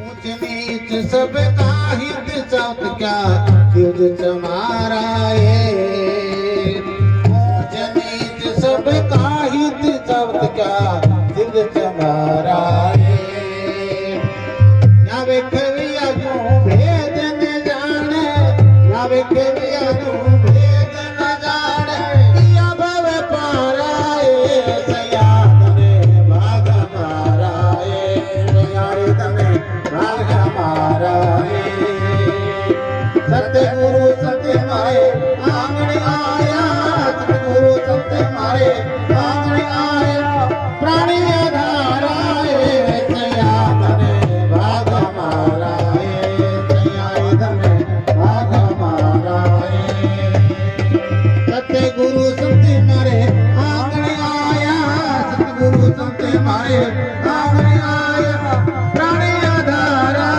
ऊंच नीच सब का हित चावत क्या युद्ध चमारा ऊंच नीच सब का हित चावत क्या युद्ध चमारा नावे कविया जो भेद न जाने नावे कविया जो भेद न जाने किया भव पारा सयाद रे भाग मारा सयाद तने भाग मारा सतगुरु सत्य मारे आंगण आया सतगुरु सत्य मारे आंगण आया प्राणी आधारा सयाद रे भाग मारा सयाद में भाग मारा सतगुरु सत्य मारे आंगण आया सतगुरु सत्य मारे आंगण आया प्राणी आधारा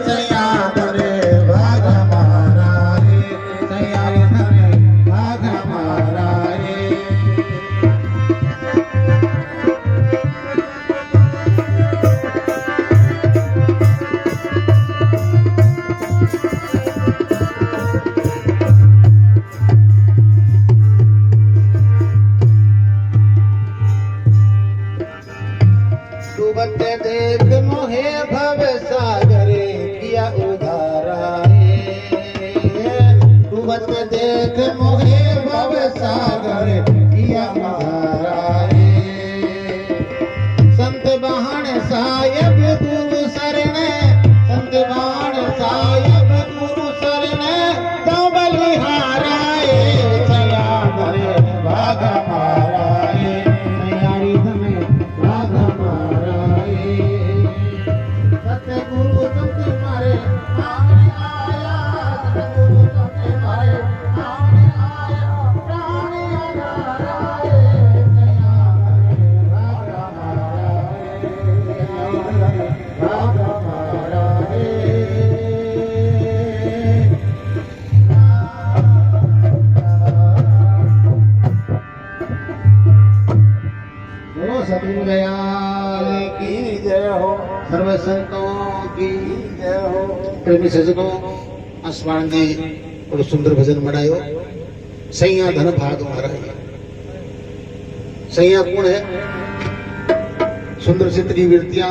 सयाद रे भाग मारा सयाद रे भाग मारा डूबत देख मोहे भव सागरे किया उधारा डूबत देख मोहे भव सागरे किया उधारा संत बहन साहेब गुरु शरण संत बहन साहेब गुरु शरण तो बलिहारा सयाद रे भाग मारा सयारी धमे भाग मारा सतगुरु सत्य मारे आंगण आया सतगुरु सत्य मारे आंगण आया प्राणी आधारा भाग मारा बोलो सतगुरु दयाल की जय हो सर्व संतों की जय हो प्रेमी सजनों आसमान जी बड़ो सुंदर भजन बनायो सैया धन भाग मारा सैया कौन है सुंदर चित्र की वृत्तियां